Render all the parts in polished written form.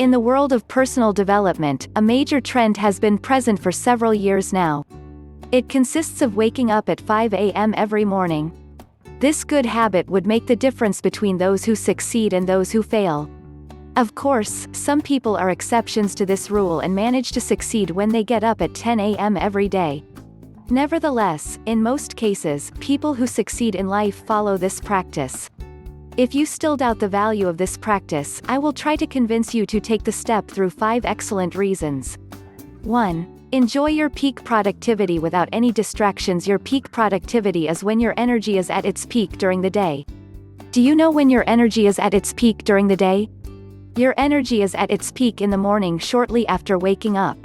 In the world of personal development, a major trend has been present for several years now. It consists of waking up at 5 a.m. every morning. This good habit would make the difference between those who succeed and those who fail. Of course, some people are exceptions to this rule and manage to succeed when they get up at 10 a.m. every day. Nevertheless, in most cases, people who succeed in life follow this practice. If you still doubt the value of this practice, I will try to convince you to take the step through 5 excellent reasons. 1. Enjoy your peak productivity without any distractions. Your peak productivity is when your energy is at its peak during the day. Do you know when your energy is at its peak during the day? Your energy is at its peak in the morning shortly after waking up.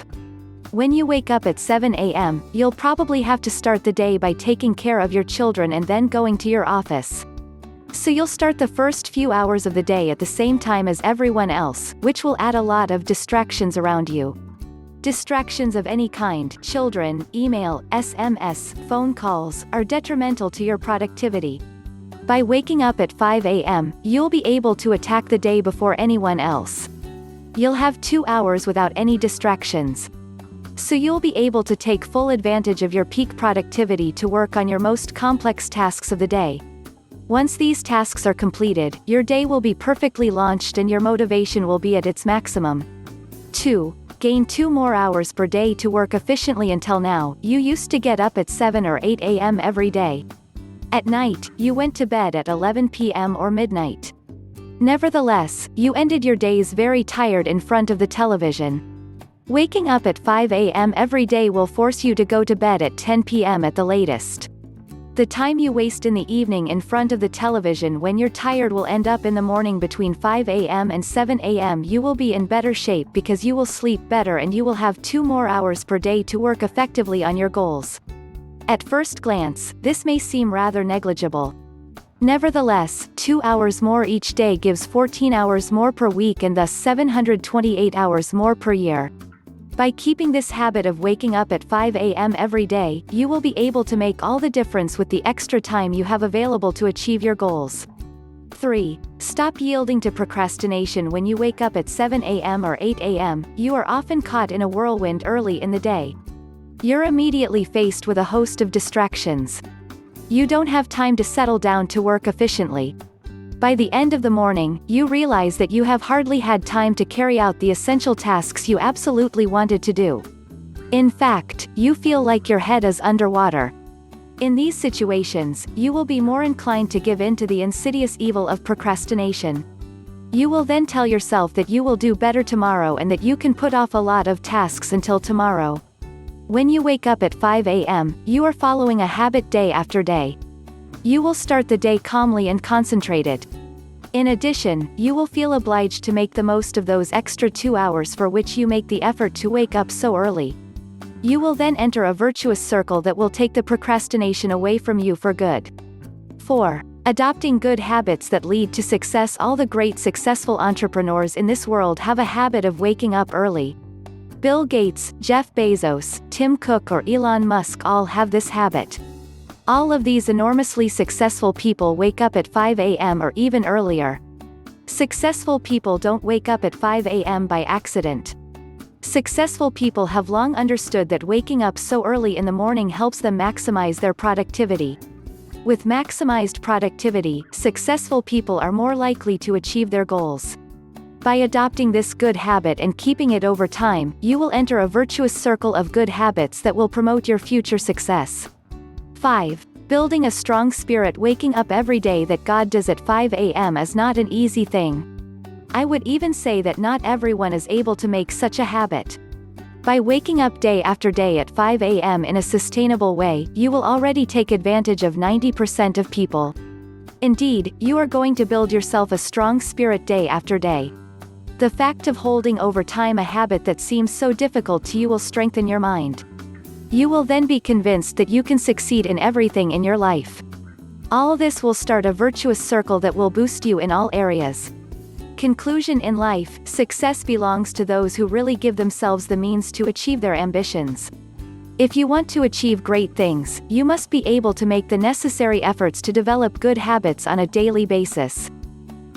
When you wake up at 7 a.m., you'll probably have to start the day by taking care of your children and then going to your office. So you'll start the first few hours of the day at the same time as everyone else, which will add a lot of distractions around you. Distractions of any kind, children, email, SMS, phone calls, are detrimental to your productivity. By waking up at 5 a.m., you'll be able to attack the day before anyone else. You'll have 2 hours without any distractions. So you'll be able to take full advantage of your peak productivity to work on your most complex tasks of the day. Once these tasks are completed, your day will be perfectly launched and your motivation will be at its maximum. 2. Gain 2 more hours per day to work efficiently. Until now, you used to get up at 7 or 8 a.m. every day. At night, you went to bed at 11 p.m. or midnight. Nevertheless, you ended your days very tired in front of the television. Waking up at 5 a.m. every day will force you to go to bed at 10 p.m. at the latest. The time you waste in the evening in front of the television when you're tired will end up in the morning. Between 5 a.m. and 7 a.m. you will be in better shape because you will sleep better and you will have 2 more hours per day to work effectively on your goals. At first glance, this may seem rather negligible. Nevertheless, 2 hours more each day gives 14 hours more per week and thus 728 hours more per year. By keeping this habit of waking up at 5 a.m. every day, you will be able to make all the difference with the extra time you have available to achieve your goals. 3. Stop yielding to procrastination. When you wake up at 7 a.m. or 8 a.m., you are often caught in a whirlwind early in the day. You're immediately faced with a host of distractions. You don't have time to settle down to work efficiently. By the end of the morning, you realize that you have hardly had time to carry out the essential tasks you absolutely wanted to do. In fact, you feel like your head is underwater. In these situations, you will be more inclined to give in to the insidious evil of procrastination. You will then tell yourself that you will do better tomorrow and that you can put off a lot of tasks until tomorrow. When you wake up at 5 a.m., you are following a habit day after day. You will start the day calmly and concentrated. In addition, you will feel obliged to make the most of those extra 2 hours for which you make the effort to wake up so early. You will then enter a virtuous circle that will take the procrastination away from you for good. 4. Adopting good habits that lead to success. All the great successful entrepreneurs in this world have a habit of waking up early. Bill Gates, Jeff Bezos, Tim Cook or Elon Musk all have this habit. All of these enormously successful people wake up at 5 a.m. or even earlier. Successful people don't wake up at 5 a.m. by accident. Successful people have long understood that waking up so early in the morning helps them maximize their productivity. With maximized productivity, successful people are more likely to achieve their goals. By adopting this good habit and keeping it over time, you will enter a virtuous circle of good habits that will promote your future success. 5. Building a strong spirit. Waking up every day that God does at 5 a.m. is not an easy thing. I would even say that not everyone is able to make such a habit. By waking up day after day at 5 a.m. in a sustainable way, you will already take advantage of 90% of people. Indeed, you are going to build yourself a strong spirit day after day. The fact of holding over time a habit that seems so difficult to you will strengthen your mind. You will then be convinced that you can succeed in everything in your life. All this will start a virtuous circle that will boost you in all areas. Conclusion: in life, success belongs to those who really give themselves the means to achieve their ambitions. If you want to achieve great things, you must be able to make the necessary efforts to develop good habits on a daily basis.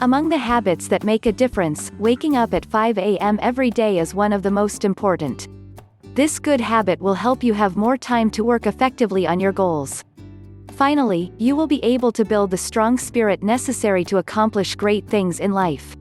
Among the habits that make a difference, waking up at 5 a.m. every day is one of the most important. This good habit will help you have more time to work effectively on your goals. Finally, you will be able to build the strong spirit necessary to accomplish great things in life.